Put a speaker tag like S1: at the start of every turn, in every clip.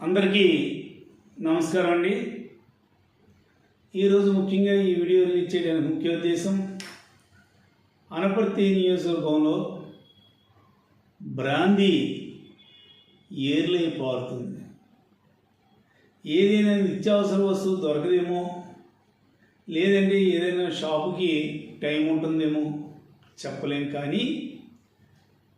S1: అందరికీ నమస్కారం అండి. ఈరోజు ముఖ్యంగా ఈ వీడియో రిలీజ్ చేయడానికి ముఖ్య ఉద్దేశం, అనపర్తి నియోజకవర్గంలో బ్రాందీ ఏర్లై పారుతుంది. ఏదైనా నిత్యావసర వస్తువు దొరకదేమో, లేదంటే ఏదైనా షాపుకి టైం ఉంటుందేమో చెప్పలేం. కానీ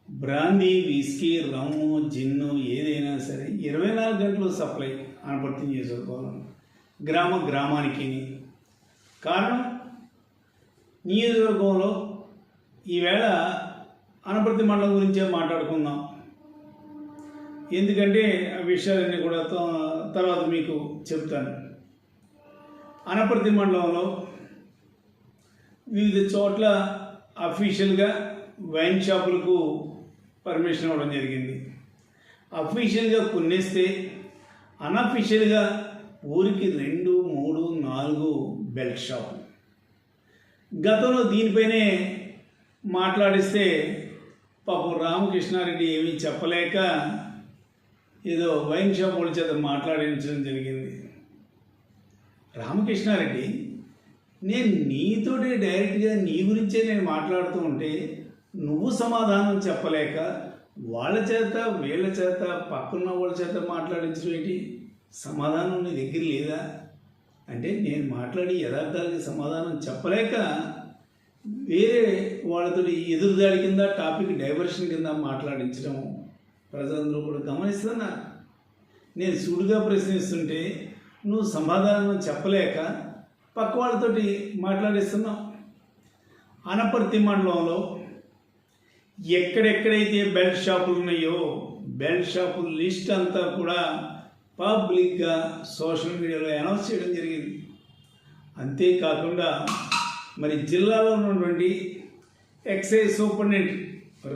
S1: బ్రాందీ, విస్కీ, రమ్ము, జిన్ను ఏదైనా సరే 24 గంటలు సప్లై అనపర్తి నియోజకవర్గంలో గ్రామానికి. కారణం, నియోజకవర్గంలో ఈవేళ అనపర్తి మండలం గురించే మాట్లాడుకుందాం. ఎందుకంటే ఆ విషయాలన్నీ కూడా తర్వాత మీకు చెప్తాను. అనపర్తి మండలంలో వివిధ చోట్ల అఫీషియల్గా వైన్ షాపులకు పర్మిషన్ ఇవ్వడం జరిగింది. అఫీషియల్గా కొనేస్తే అన్అఫీషియల్గా ఊరికి 2, 3, 4 బెల్ట్ షాపులు. గతంలో దీనిపైనే మాట్లాడిస్తే పాపం రామకృష్ణారెడ్డి ఏమీ చెప్పలేక ఏదో వైన్ షాప్ వాళ్ళ చేత మాట్లాడించడం జరిగింది. రామకృష్ణారెడ్డి, నేను నీతోటి డైరెక్ట్గా నీ గురించే నేను మాట్లాడుతూ ఉంటే నువ్వు సమాధానం చెప్పలేక వాళ్ళ చేత వీళ్ళ చేత పక్కన్న వాళ్ళ చేత మాట్లాడించడం ఏంటి? సమాధానం నీ దగ్గర లేదా? అంటే నేను మాట్లాడి యథార్థాలకి సమాధానం చెప్పలేక వేరే వాళ్ళతో ఎదురుదాడి కింద, టాపిక్ డైవర్షన్ కింద మాట్లాడించడం ప్రజలందరూ కూడా గమనిస్తున్నారు. నేను సూటిగా ప్రశ్నిస్తుంటే నువ్వు సమాధానం చెప్పలేక పక్క వాళ్ళతోటి మాట్లాడిస్తున్నావు. అనపర్తి మండలంలో ఎక్కడెక్కడైతే బెల్ట్ షాపులు ఉన్నాయో బెల్ట్ షాపుల లిస్ట్ అంతా కూడా పబ్లిక్గా సోషల్ మీడియాలో అనౌన్స్ చేయడం జరిగింది. అంతేకాకుండా మరి జిల్లాలో ఉన్నటువంటి ఎక్సైజ్ సూపరింటెండెంట్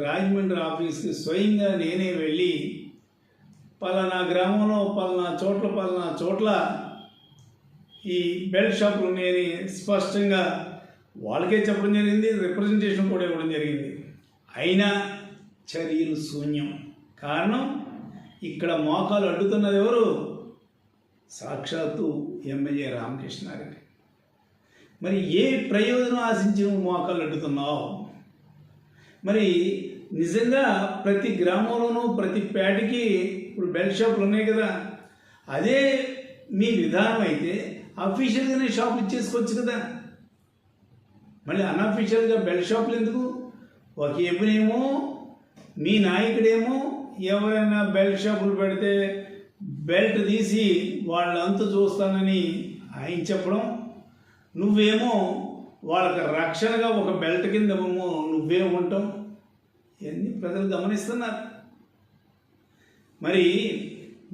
S1: రాజమండ్రి ఆఫీస్కి స్వయంగా నేనే వెళ్ళి పలానా గ్రామంలో పలానా చోట్ల ఈ బెల్ట్ షాపులు ఉన్నాయని స్పష్టంగా వాళ్ళకే చెప్పడం జరిగింది. రిప్రజెంటేషన్ కూడా ఇవ్వడం జరిగింది. అయినా చర్యలు శూన్యం. కారణం, ఇక్కడ మోకాలు అడ్డుతున్నది ఎవరు? సాక్షాత్తు ఎమ్మెల్యే రామకృష్ణారెడ్డి. మరి ఏ ప్రయోజనం ఆశించి నువ్వు మోకాలు అడ్డుతున్నావు? మరి నిజంగా ప్రతి గ్రామంలోనూ ప్రతి పేటకి ఇప్పుడు బెల్ట్ షాపులు ఉన్నాయి కదా, అదే మీ విధానం అయితే అఫీషియల్గానే షాపులు ఇచ్చేసుకోవచ్చు కదా. మళ్ళీ అన్అఫీషియల్గా బెల్ట్ షాపులు ఎందుకు? ఒక ఎప్పుడేమో మీ నాయకుడేమో ఎవరైనా బెల్ట్ షాపులు పెడితే బెల్ట్ తీసి వాళ్ళంతా చూస్తానని ఆయన చెప్పడం, నువ్వేమో వాళ్ళకి రక్షణగా ఒక బెల్ట్ కింద నువ్వే ఉంటాం. ఇవన్నీ ప్రజలు గమనిస్తున్నారు. మరి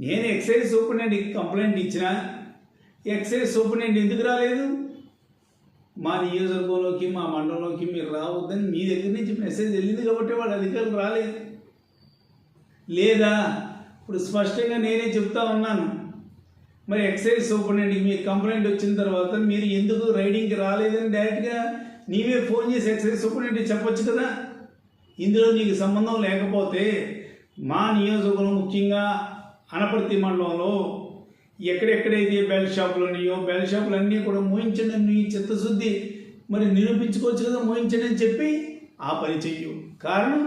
S1: నేను ఎక్సైజ్ సూపరింటెండెంట్కి కంప్లైంట్ ఇచ్చినా ఎక్సైజ్ సూపరింటెండెంట్ ఎందుకు రాలేదు? మా నియోజకవర్గంలోకి, మా మండలంలోకి మీరు రావద్దని మీ దగ్గర నుంచి మెసేజ్ వెళ్ళింది కాబట్టి వాళ్ళ అధికారులు రాలేదు. లేదా ఇప్పుడు స్పష్టంగా నేనే చెప్తా ఉన్నాను, మరి ఎక్సైజ్ సూపరింటెండెంట్కి మీ కంప్లైంట్ వచ్చిన తర్వాత మీరు ఎందుకు రైడింగ్కి రాలేదని డైరెక్ట్గా నీవే ఫోన్ చేసి ఎక్సైజ్ సూపరింటెండెంట్ చెప్పొచ్చు కదా. ఇందులో నీకు సంబంధం లేకపోతే మా నియోజకవర్గం ముఖ్యంగా అనపర్తి మండలంలో ఎక్కడెక్కడైతే బెల్ట్ షాపులు ఉన్నాయో బెల్ట్ షాపులు అన్నీ కూడా మోయించండి, నీ చిత్తశుద్ధి మరి నిరూపించుకోవచ్చు కదా, మోయించండి అని చెప్పి ఆ పని చెయ్యు. కారణం,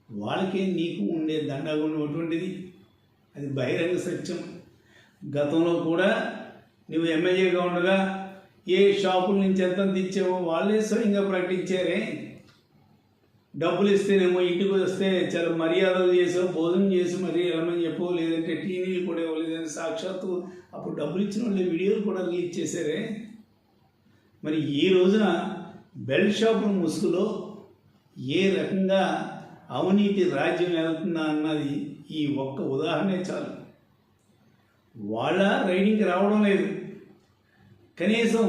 S1: వాళ్ళకే నీకు ఉండే దండగుండం అటువంటిది. అది బహిరంగ సత్యం. గతంలో కూడా నువ్వు ఎమ్మెల్యేగా ఉండగా ఏ షాపుల నుంచి ఎంత తెచ్చావో వాళ్ళే స్వయంగా ప్రకటించారే. డబ్బులు ఇస్తేనేమో ఇంటికి వస్తే చాలా మర్యాదలు చేసావు, భోజనం చేసి మరీ వెళ్ళమని చెప్పు, లేదంటే టీవీలు కూడా ఇవ్వలేదని సాక్షాత్తు అప్పుడు డబ్బులు ఇచ్చిన వాళ్ళే వీడియోలు కూడా రిలీజ్ చేశారే. మరి ఈ రోజున బెల్ట్ షాపుల ముసుగులో ఏ రకంగా అవినీతి రాజ్యం వెళ్తుందా అన్నది ఈ ఒక్క ఉదాహరణే చాలు. వాళ్ళ రైడింగ్కి రావడం లేదు. కనీసం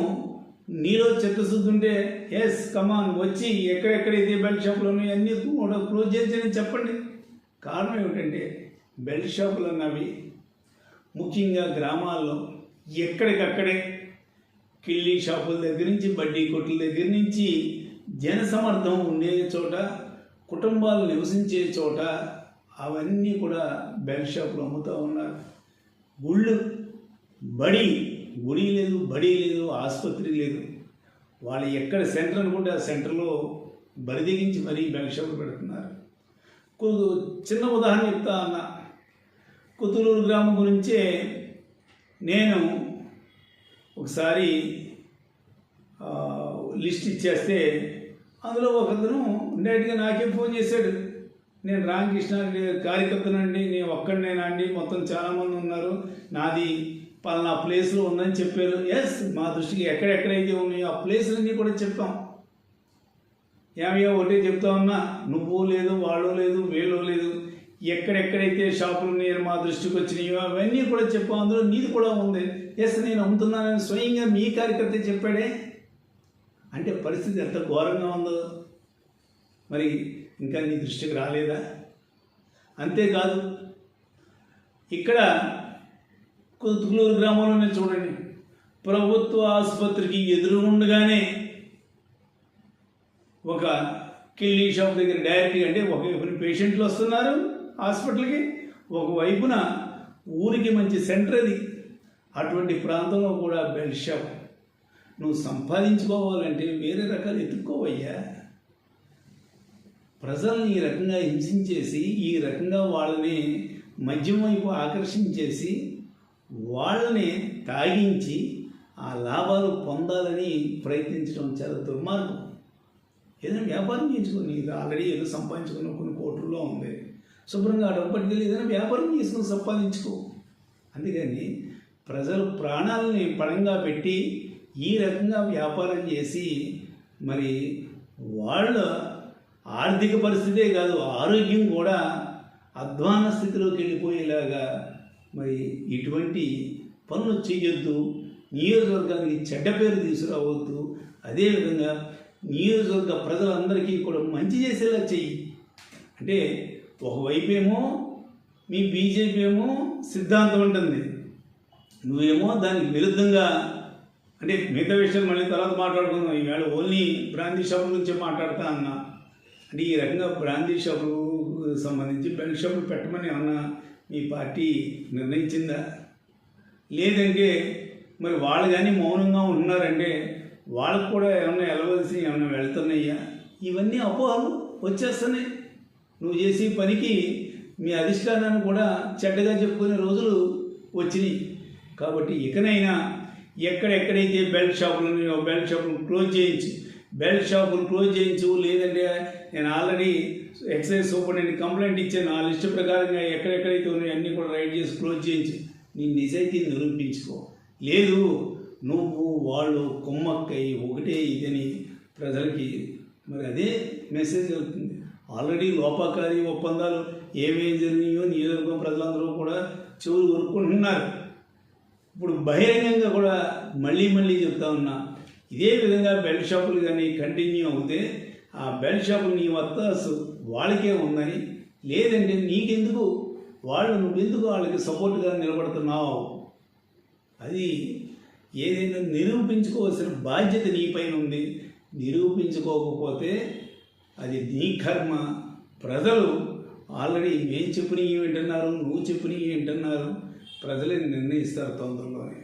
S1: నీలో చిత్తశుద్ధి ఉంటే ఎస్ కమాన్ వచ్చి ఎక్కడెక్కడైతే బెల్ట్ షాపులు ఉన్నాయో అన్నీ కూడా క్లోజ్ చేసి చెప్పండి. కారణం ఏమిటంటే బెల్ట్ షాపులు అన్నవి ముఖ్యంగా గ్రామాల్లో ఎక్కడికక్కడే కిళ్ళీ షాపుల దగ్గర నుంచి బడ్డీ కొట్ల దగ్గర నుంచి జనసమర్థం ఉండే చోట, కుటుంబాలు నివసించే చోట అవన్నీ కూడా బెల్ట్ షాపులు అమ్ముతూ ఉన్నారు. గుళ్ళు గుడి లేదు, బడి లేదు, ఆసుపత్రి లేదు. వాళ్ళు ఎక్కడ సెంటర్ అనుకుంటే ఆ సెంటర్లో బరిదెగించి మరీ బెల్ట్ షాపులు పెడుతున్నారు. చిన్న ఉదాహరణ చెప్తా అన్న. కుతులూరు గ్రామం గురించే నేను ఒకసారి లిస్ట్ ఇచ్చేస్తే అందులో ఒకతను డైరెక్ట్గా నాకే ఫోన్ చేశాడు. నేను రామకృష్ణ కార్యకర్తనండి, నేను ఒక్కడినేనా అండి, మొత్తం చాలామంది ఉన్నారు, నాది పలానా ప్లేస్లో ఉందని చెప్పారు. ఎస్, మా దృష్టికి ఎక్కడెక్కడైతే ఉన్నాయో ఆ ప్లేసులన్నీ కూడా చెప్పాం. ఏమయ్యా ఒకటే చెప్తా ఉన్నా, నువ్వు లేదు, వాళ్ళు లేదు, వీళ్ళు లేదు, ఎక్కడెక్కడైతే షాపులు నేను మా దృష్టికి వచ్చినాయో అవన్నీ కూడా చెప్పాం. అందులో నీది కూడా ఉంది. ఎస్, నేను అమ్ముతున్నానని స్వయంగా మీ కార్యకర్త చెప్పాడే. అంటే పరిస్థితి ఎంత ఘోరంగా ఉందో మరి ఇంకా నీ దృష్టికి రాలేదా? అంతేకాదు, ఇక్కడ కుతులూరు గ్రామంలోనే చూడండి, ప్రభుత్వ ఆసుపత్రికి ఎదురుగుండగానే ఒక కిల్లీ షాప్ దగ్గర డైరెక్ట్గా, అంటే ఒకవైపున పేషెంట్లు వస్తున్నారు హాస్పిటల్కి, ఒకవైపున ఊరికి మంచి సెంటర్ అది. అటువంటి ప్రాంతంలో కూడా బెల్ట్ షాప్. నువ్వు సంపాదించుకోవాలంటే వేరే రకాలు ఎత్తుక్కోవయ్యా. ప్రజల్ని ఈ రకంగా హింసించేసి, ఈ రకంగా వాళ్ళని మద్యం వైపు ఆకర్షించేసి, వాళ్ళని తాగించి ఆ లాభాలు పొందాలని ప్రయత్నించడం చాలా దుర్మార్గం. ఏదైనా వ్యాపారం చేసుకుని, ఇది ఆల్రెడీ ఏదో సంపాదించుకున్న కొన్ని కోట్లలో ఉంది, శుభ్రంగా డబ్బుపట్టుకెళ్ళి ఏదైనా వ్యాపారం చేసుకుని సంపాదించుకో. అందుకని ప్రజలు ప్రాణాలని పణంగా పెట్టి ఈ రకంగా వ్యాపారం చేసి మరి వాళ్ళ ఆర్థిక పరిస్థితే కాదు, ఆరోగ్యం కూడా అధ్వాన స్థితిలోకి వెళ్ళిపోయేలాగా మరి ఇటువంటి పనులు చేయొద్దు. నియోజకవర్గానికి చెడ్డ పేరు తీసుకురావద్దు. అదేవిధంగా నియోజకవర్గ ప్రజలందరికీ కూడా మంచి చేసేలా చెయ్యి. అంటే ఒకవైపేమో మీ బీజేపీ ఏమో సిద్ధాంతం ఉంటుంది, నువ్వేమో దానికి విరుద్ధంగా, అంటే మిగతా విషయాలు మళ్ళీ తర్వాత మాట్లాడుకుందాం. ఈవేళ ఓన్లీ బ్రాందీ షాపుల గురించి మాట్లాడుతా అన్నా. అంటే ఈ రకంగా బ్రాందీ షాపులకు సంబంధించి బెల్ట్ షాపులు పెట్టమని ఏమన్నా మీ పార్టీ నిర్ణయించిందా? లేదంటే మరి వాళ్ళు కానీ మౌనంగా ఉంటున్నారంటే వాళ్ళకు కూడా ఏమన్నా వెళ్ళవలసి ఏమన్నా వెళ్తున్నాయ్యా? ఇవన్నీ అపోహలు వచ్చేస్తున్నాయి. నువ్వు చేసే పనికి మీ అధిష్టానాన్ని కూడా చెడ్డగా చెప్పుకునే రోజులు వచ్చినాయి. కాబట్టి ఇకనైనా ఎక్కడెక్కడైతే బెల్ట్ షాపులు ఉన్నాయో బెల్ట్ షాపులు క్లోజ్ చేయించు. లేదంటే నేను ఆల్రెడీ ఎక్సైజ్ సూపరింటెండెంట్ కంప్లైంట్ ఇచ్చాను, ఆ లిస్టు ప్రకారంగా ఎక్కడెక్కడైతే ఉన్నాయో అన్నీ కూడా రైడ్ చేసి క్లోజ్ చేయించి నీ నిజాయితీని నిరూపించుకో. లేదు నువ్వు వాళ్ళు కుమ్మక్కై ఒకటే ఇదని ప్రజలకి మరి అదే మెసేజ్ వెళ్తుంది. ఆల్రెడీ లోపాకారి ఒప్పందాలు ఏమేమి జరిగినాయో నియోజకవర్గం ప్రజలందరూ కూడా చెవులు కొనుక్కుంటున్నారు. ఇప్పుడు బహిరంగంగా కూడా మళ్ళీ చెప్తా ఉన్నా, ఇదే విధంగా బెల్ట్ షాపులు కానీ కంటిన్యూ అవుతే ఆ బెల్ట్ షాపులు నీ వత్తాసు వాళ్ళకే ఉందని, లేదంటే నీకెందుకు నువ్వెందుకు వాళ్ళకి సపోర్ట్గా నిలబడుతున్నావు? అది ఏదైనా నిరూపించుకోవాల్సిన బాధ్యత నీ పైన ఉంది. నిరూపించుకోకపోతే అది నీ కర్మ. ప్రజలు ఆల్రెడీ మేము చెప్పినవి వింటున్నారు, నువ్వు చెప్పినవి వింటున్నారు. ప్రజలే నిర్ణయిస్తారు తొందరలోనే.